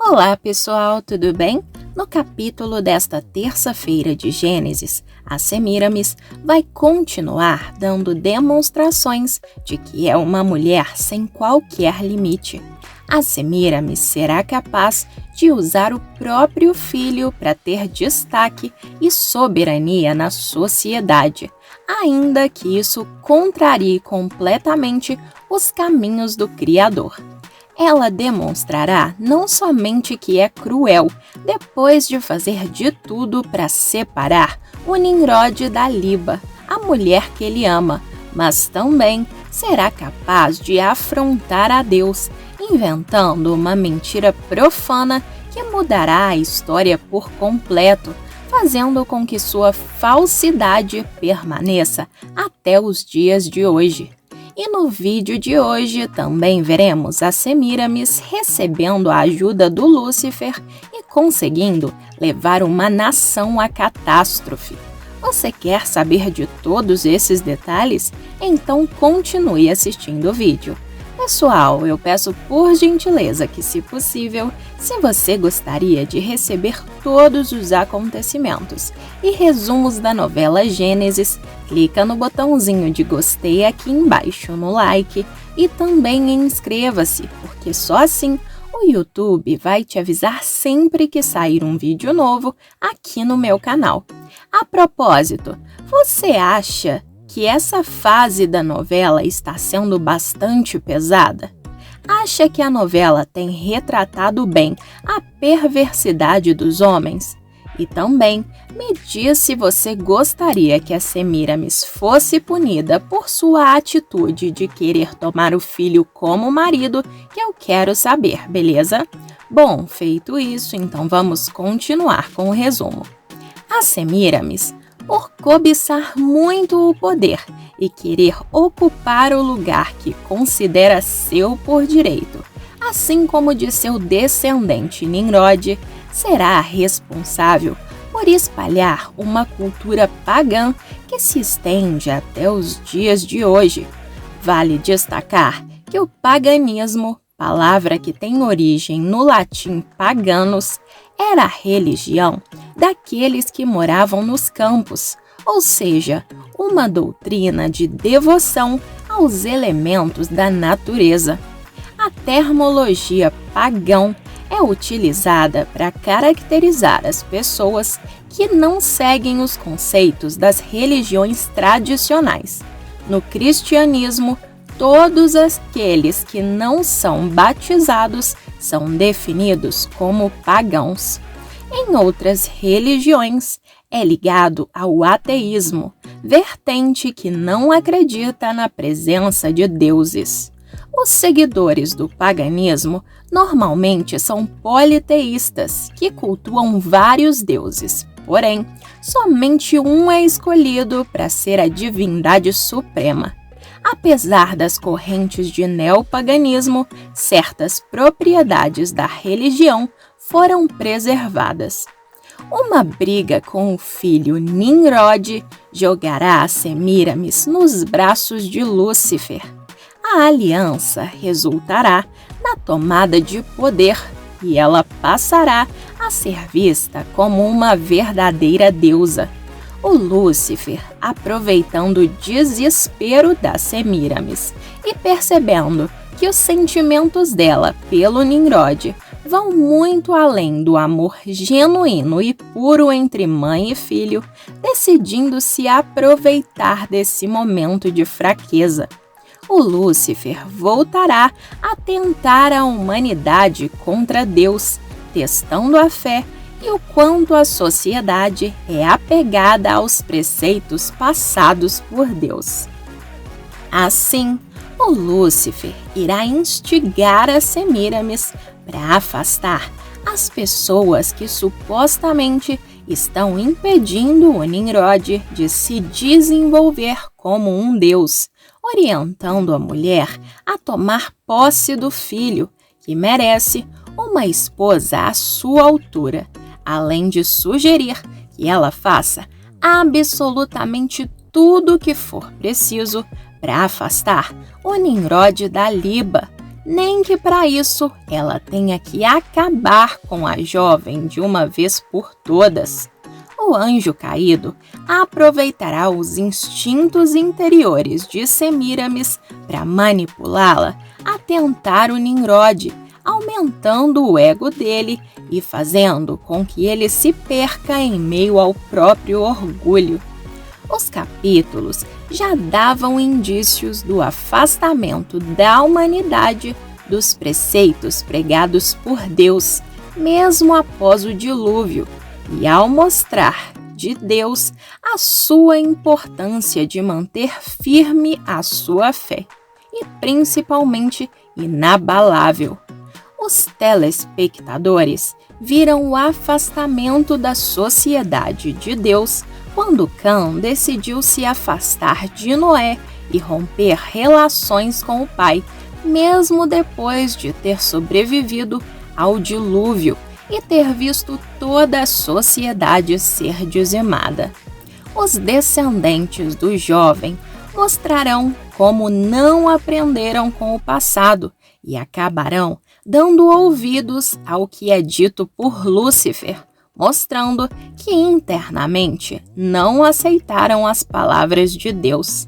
Olá pessoal, tudo bem? No capítulo desta terça-feira de Gênesis, a Semíramis vai continuar dando demonstrações de que é uma mulher sem qualquer limite. A Semíramis será capaz de usar o próprio filho para ter destaque e soberania na sociedade, ainda que isso contrarie completamente os caminhos do Criador. Ela demonstrará não somente que é cruel, depois de fazer de tudo para separar o Nimrod da Liba, a mulher que ele ama, mas também será capaz de afrontar a Deus, inventando uma mentira profana que mudará a história por completo, fazendo com que sua falsidade permaneça até os dias de hoje. E no vídeo de hoje também veremos a Semíramis recebendo a ajuda do Lúcifer e conseguindo levar uma nação à catástrofe. Você quer saber de todos esses detalhes? Então continue assistindo o vídeo. Pessoal, eu peço por gentileza que, se possível, se você gostaria de receber todos os acontecimentos e resumos da novela Gênesis, clica no botãozinho de gostei aqui embaixo no like e também inscreva-se, porque só assim o YouTube vai te avisar sempre que sair um vídeo novo aqui no meu canal. A propósito, você acha que essa fase da novela está sendo bastante pesada? Acha que a novela tem retratado bem a perversidade dos homens? E também me diz se você gostaria que a Semíramis fosse punida por sua atitude de querer tomar o filho como marido, que eu quero saber, beleza? Bom, feito isso, então vamos continuar com o resumo. A Semíramis, por cobiçar muito o poder e querer ocupar o lugar que considera seu por direito, assim como de seu descendente Nimrod, será responsável por espalhar uma cultura pagã que se estende até os dias de hoje. Vale destacar que o paganismo, palavra que tem origem no latim paganos, era a religião daqueles que moravam nos campos, ou seja, uma doutrina de devoção aos elementos da natureza. A termologia pagão é utilizada para caracterizar as pessoas que não seguem os conceitos das religiões tradicionais. No cristianismo, todos aqueles que não são batizados são definidos como pagãos. Em outras religiões, é ligado ao ateísmo, vertente que não acredita na presença de deuses. Os seguidores do paganismo normalmente são politeístas, que cultuam vários deuses, porém, somente um é escolhido para ser a divindade suprema. Apesar das correntes de neopaganismo, certas propriedades da religião foram preservadas. Uma briga com o filho Nimrod jogará a Semíramis nos braços de Lúcifer. A aliança resultará na tomada de poder e ela passará a ser vista como uma verdadeira deusa. O Lúcifer, aproveitando o desespero da Semíramis e percebendo que os sentimentos dela pelo Nimrod vão muito além do amor genuíno e puro entre mãe e filho, decidindo se aproveitar desse momento de fraqueza. O Lúcifer voltará a tentar a humanidade contra Deus, testando a fé e o quanto a sociedade é apegada aos preceitos passados por Deus. Assim, o Lúcifer irá instigar a Semíramis para afastar as pessoas que supostamente estão impedindo o Nimrod de se desenvolver como um deus, orientando a mulher a tomar posse do filho, que merece uma esposa à sua altura, além de sugerir que ela faça absolutamente tudo o que for preciso para afastar o Nimrod da Liba, nem que para isso ela tenha que acabar com a jovem de uma vez por todas. O anjo caído aproveitará os instintos interiores de Semíramis para manipulá-la a tentar o Nimrod, aumentando o ego dele e fazendo com que ele se perca em meio ao próprio orgulho. Os capítulos já davam indícios do afastamento da humanidade dos preceitos pregados por Deus, mesmo após o dilúvio, e ao mostrar de Deus a sua importância de manter firme a sua fé, e principalmente inabalável. Os telespectadores viram o afastamento da sociedade de Deus quando Cã decidiu se afastar de Noé e romper relações com o pai, mesmo depois de ter sobrevivido ao dilúvio e ter visto toda a sociedade ser dizimada. Os descendentes do jovem mostrarão como não aprenderam com o passado e acabarão dando ouvidos ao que é dito por Lúcifer, mostrando que internamente não aceitaram as palavras de Deus.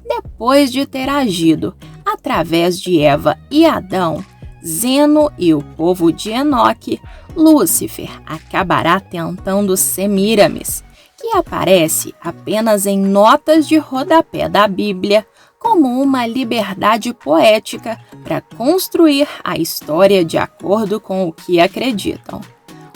Depois de ter agido através de Eva e Adão, Zeno e o povo de Enoque, Lúcifer acabará tentando Semíramis, que aparece apenas em notas de rodapé da Bíblia, como uma liberdade poética para construir a história de acordo com o que acreditam.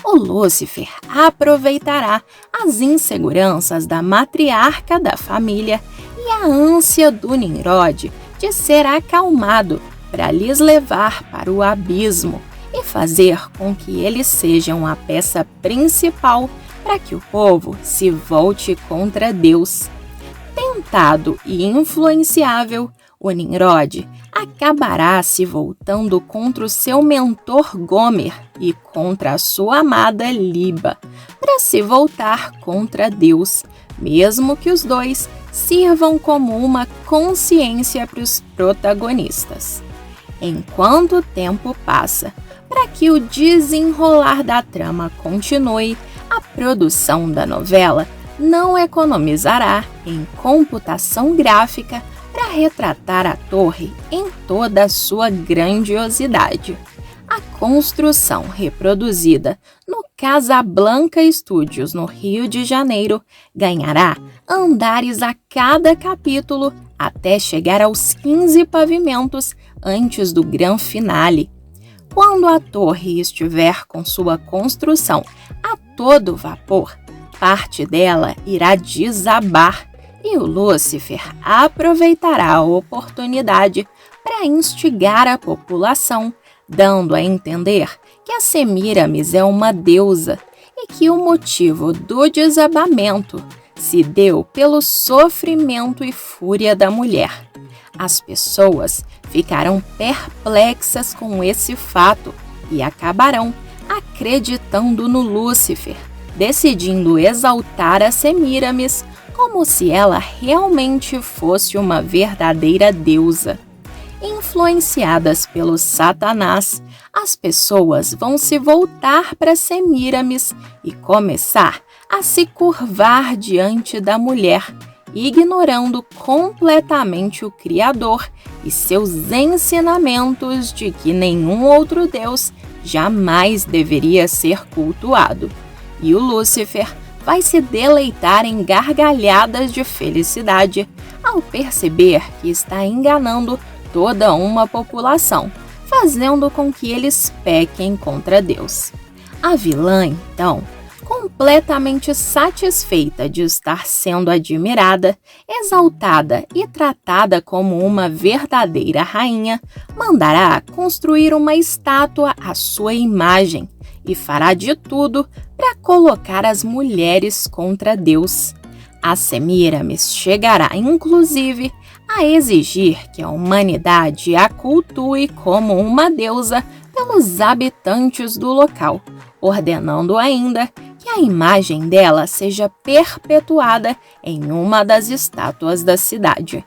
O Lúcifer aproveitará as inseguranças da matriarca da família e a ânsia do Nimrod de ser acalmado para lhes levar para o abismo e fazer com que eles sejam a peça principal para que o povo se volte contra Deus. Tentado e influenciável, o Nimrod acabará se voltando contra o seu mentor Gomer e contra a sua amada Liba, para se voltar contra Deus, mesmo que os dois sirvam como uma consciência para os protagonistas. Enquanto o tempo passa, para que o desenrolar da trama continue, a produção da novela não economizará em computação gráfica para retratar a torre em toda a sua grandiosidade. A construção reproduzida no Casablanca Studios, no Rio de Janeiro, ganhará andares a cada capítulo até chegar aos 15 pavimentos antes do grande finale. Quando a torre estiver com sua construção a todo vapor, parte dela irá desabar e o Lúcifer aproveitará a oportunidade para instigar a população, dando a entender que a Semíramis é uma deusa e que o motivo do desabamento se deu pelo sofrimento e fúria da mulher. As pessoas ficarão perplexas com esse fato e acabarão acreditando no Lúcifer, decidindo exaltar a Semíramis como se ela realmente fosse uma verdadeira deusa. Influenciadas pelo Satanás, as pessoas vão se voltar para Semíramis e começar a se curvar diante da mulher, ignorando completamente o Criador e seus ensinamentos de que nenhum outro Deus jamais deveria ser cultuado. E o Lúcifer vai se deleitar em gargalhadas de felicidade ao perceber que está enganando toda uma população, fazendo com que eles pequem contra Deus. A vilã, então, completamente satisfeita de estar sendo admirada, exaltada e tratada como uma verdadeira rainha, mandará construir uma estátua à sua imagem e fará de tudo para colocar as mulheres contra Deus. A Semíramis chegará, inclusive, a exigir que a humanidade a cultue como uma deusa pelos habitantes do local, ordenando ainda que a imagem dela seja perpetuada em uma das estátuas da cidade.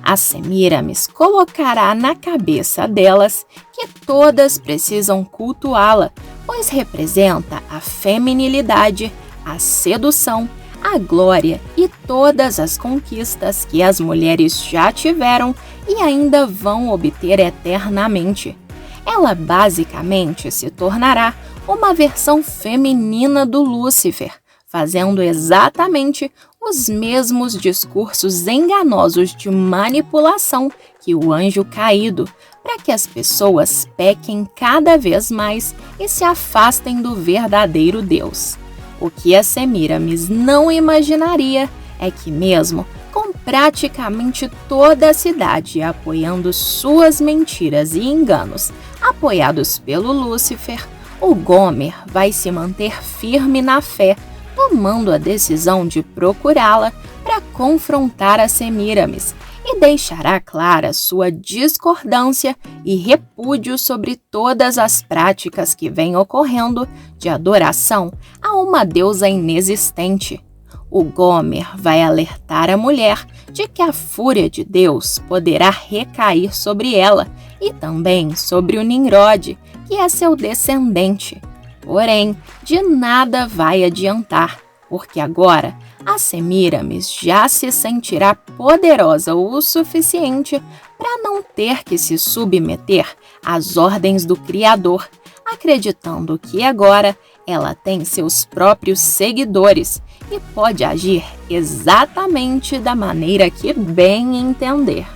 A Semíramis colocará na cabeça delas que todas precisam cultuá-la, pois representa a feminilidade, a sedução, a glória e todas as conquistas que as mulheres já tiveram e ainda vão obter eternamente. Ela basicamente se tornará uma versão feminina do Lúcifer, fazendo exatamente os mesmos discursos enganosos de manipulação que o anjo caído, para que as pessoas pequem cada vez mais e se afastem do verdadeiro Deus. O que a Semíramis não imaginaria é que mesmo com praticamente toda a cidade apoiando suas mentiras e enganos, apoiados pelo Lúcifer, o Gomer vai se manter firme na fé, tomando a decisão de procurá-la para confrontar a Semíramis e deixará clara sua discordância e repúdio sobre todas as práticas que vêm ocorrendo de adoração a uma deusa inexistente. O Gomer vai alertar a mulher de que a fúria de Deus poderá recair sobre ela e também sobre o Nimrod, que é seu descendente. Porém, de nada vai adiantar, porque agora a Semíramis já se sentirá poderosa o suficiente para não ter que se submeter às ordens do Criador, acreditando que agora ela tem seus próprios seguidores e pode agir exatamente da maneira que bem entender.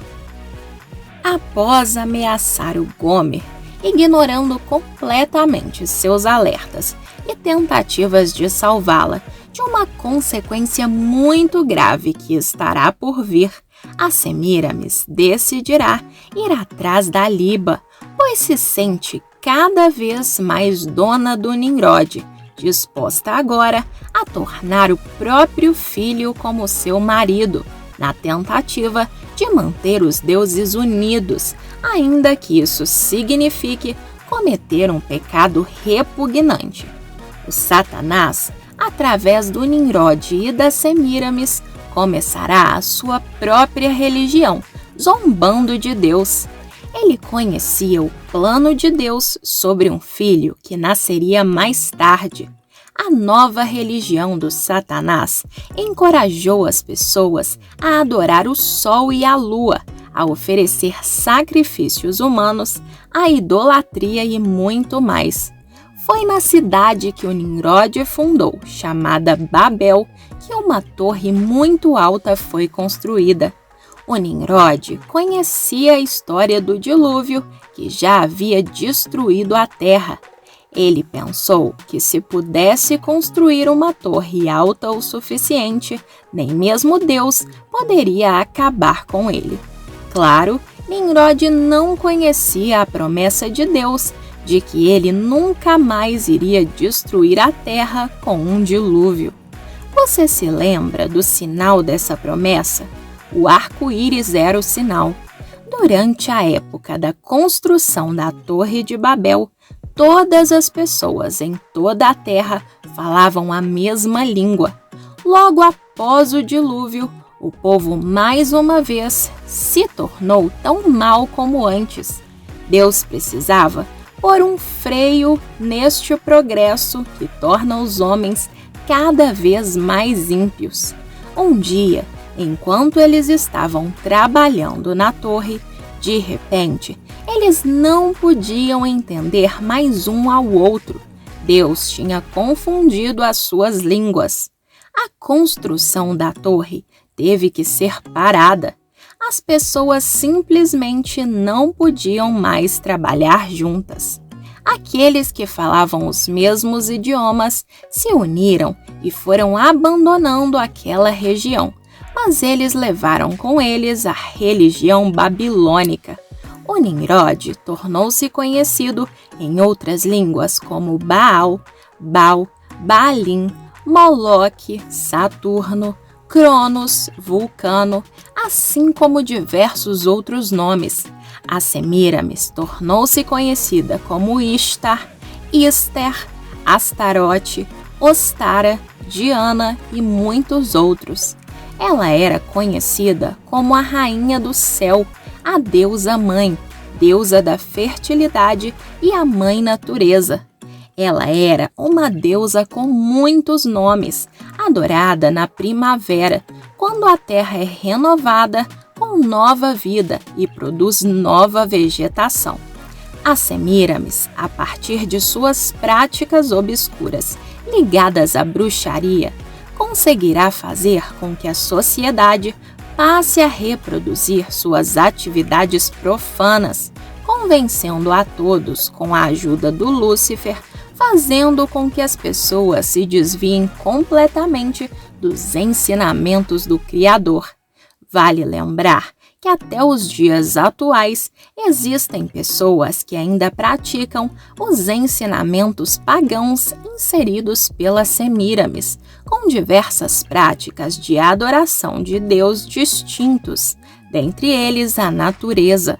Após ameaçar o Gomer, ignorando completamente seus alertas e tentativas de salvá-la de uma consequência muito grave que estará por vir, a Semíramis decidirá ir atrás da Liba, pois se sente cada vez mais dona do Nimrod, disposta agora a tornar o próprio filho como seu marido, na tentativa de manter os deuses unidos, ainda que isso signifique cometer um pecado repugnante. O Satanás, através do Nimrod e da Semíramis, começará a sua própria religião, zombando de Deus. Ele conhecia o plano de Deus sobre um filho que nasceria mais tarde. A nova religião do Satanás encorajou as pessoas a adorar o sol e a lua, a oferecer sacrifícios humanos, a idolatria e muito mais. Foi na cidade que o Nimrod fundou, chamada Babel, que uma torre muito alta foi construída. O Nimrod conhecia a história do dilúvio que já havia destruído a terra. Ele pensou que se pudesse construir uma torre alta o suficiente, nem mesmo Deus poderia acabar com ele. Claro, Nimrod não conhecia a promessa de Deus de que ele nunca mais iria destruir a terra com um dilúvio. Você se lembra do sinal dessa promessa? O arco-íris era o sinal. Durante a época da construção da Torre de Babel, todas as pessoas em toda a terra falavam a mesma língua. Logo após o dilúvio, o povo mais uma vez se tornou tão mau como antes. Deus precisava pôr um freio neste progresso que torna os homens cada vez mais ímpios. Um dia, enquanto eles estavam trabalhando na torre, de repente, eles não podiam entender mais um ao outro. Deus tinha confundido as suas línguas. A construção da torre teve que ser parada. As pessoas simplesmente não podiam mais trabalhar juntas. Aqueles que falavam os mesmos idiomas se uniram e foram abandonando aquela região, mas eles levaram com eles a religião babilônica. O Nimrod tornou-se conhecido em outras línguas como Baal, Baal, Baalim, Moloque, Saturno, Cronos, Vulcano, assim como diversos outros nomes. A Semíramis tornou-se conhecida como Ishtar, Ister, Astarote, Ostara, Diana e muitos outros. Ela era conhecida como a Rainha do Céu, a deusa mãe, deusa da fertilidade e a mãe natureza. Ela era uma deusa com muitos nomes, adorada na primavera, quando a terra é renovada com nova vida e produz nova vegetação. A Semíramis, a partir de suas práticas obscuras ligadas à bruxaria, conseguirá fazer com que a sociedade passe a reproduzir suas atividades profanas, convencendo a todos com a ajuda do Lúcifer, fazendo com que as pessoas se desviem completamente dos ensinamentos do Criador. Vale lembrar que até os dias atuais existem pessoas que ainda praticam os ensinamentos pagãos inseridos pela Semíramis, com diversas práticas de adoração de Deus distintos, dentre eles a natureza.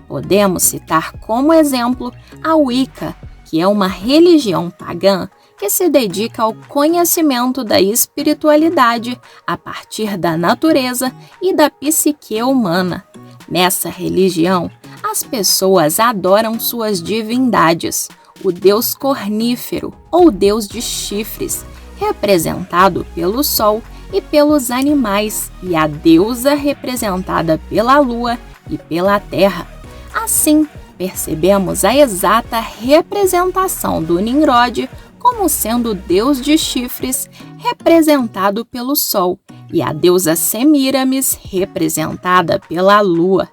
Podemos citar como exemplo a Wicca, que é uma religião pagã que se dedica ao conhecimento da espiritualidade a partir da natureza e da psique humana. Nessa religião, as pessoas adoram suas divindades, o deus cornífero ou deus de chifres, representado pelo sol e pelos animais, e a deusa representada pela lua e pela terra. Assim, percebemos a exata representação do Nimrod como sendo o deus de chifres representado pelo sol e a deusa Semíramis representada pela lua.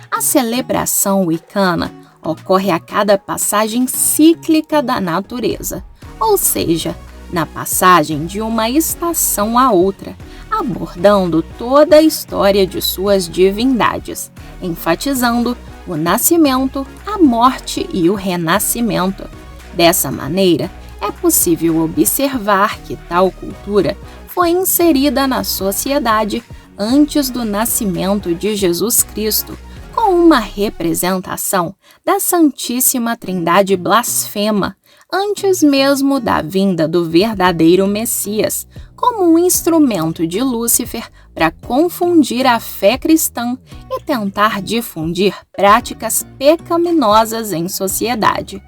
A celebração wicana ocorre a cada passagem cíclica da natureza, ou seja, na passagem de uma estação a outra, abordando toda a história de suas divindades, enfatizando o nascimento, a morte e o renascimento. Dessa maneira, é possível observar que tal cultura foi inserida na sociedade antes do nascimento de Jesus Cristo, com uma representação da Santíssima Trindade blasfema, antes mesmo da vinda do verdadeiro Messias, como um instrumento de Lúcifer para confundir a fé cristã e tentar difundir práticas pecaminosas em sociedade.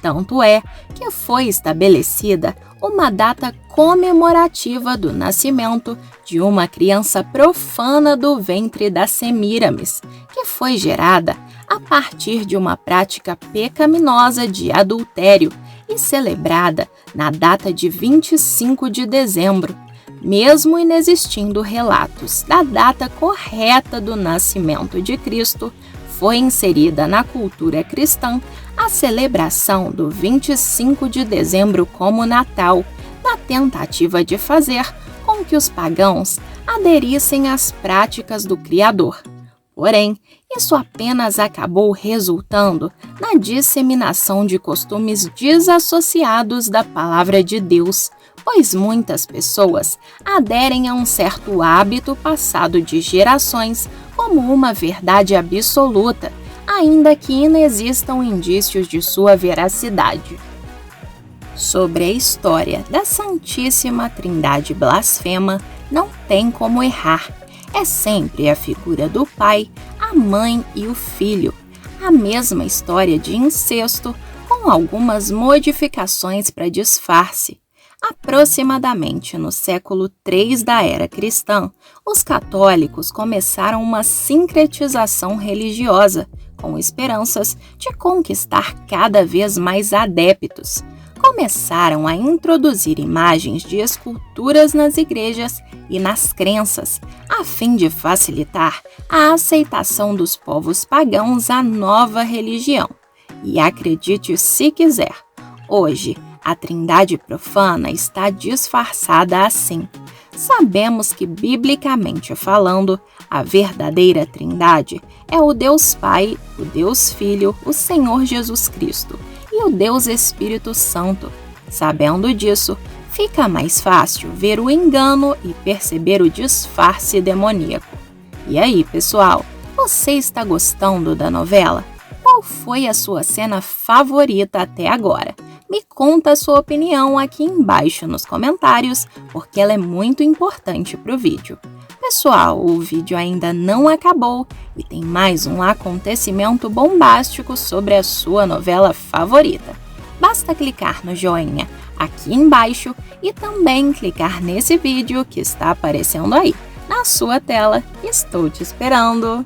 Tanto é que foi estabelecida uma data comemorativa do nascimento de uma criança profana do ventre da Semíramis, que foi gerada a partir de uma prática pecaminosa de adultério e celebrada na data de 25 de dezembro, mesmo inexistindo relatos da data correta do nascimento de Cristo. Foi inserida na cultura cristã a celebração do 25 de dezembro como Natal, na tentativa de fazer com que os pagãos aderissem às práticas do Criador. Porém, isso apenas acabou resultando na disseminação de costumes desassociados da palavra de Deus, pois muitas pessoas aderem a um certo hábito passado de gerações como uma verdade absoluta, ainda que inexistam indícios de sua veracidade. Sobre a história da Santíssima Trindade blasfema, não tem como errar. É sempre a figura do pai, a mãe e o filho, a mesma história de incesto, com algumas modificações para disfarce. Aproximadamente no século III da era cristã, os católicos começaram uma sincretização religiosa, com esperanças de conquistar cada vez mais adeptos. Começaram a introduzir imagens de esculturas nas igrejas e nas crenças, a fim de facilitar a aceitação dos povos pagãos à nova religião. E acredite se quiser, hoje a Trindade profana está disfarçada assim. Sabemos que, biblicamente falando, a verdadeira Trindade é o Deus Pai, o Deus Filho, o Senhor Jesus Cristo e o Deus Espírito Santo. Sabendo disso, fica mais fácil ver o engano e perceber o disfarce demoníaco. E aí, pessoal, você está gostando da novela? Qual foi a sua cena favorita até agora? Me conta a sua opinião aqui embaixo nos comentários, porque ela é muito importante para o vídeo. Pessoal, o vídeo ainda não acabou e tem mais um acontecimento bombástico sobre a sua novela favorita. Basta clicar no joinha aqui embaixo e também clicar nesse vídeo que está aparecendo aí na sua tela. Estou te esperando!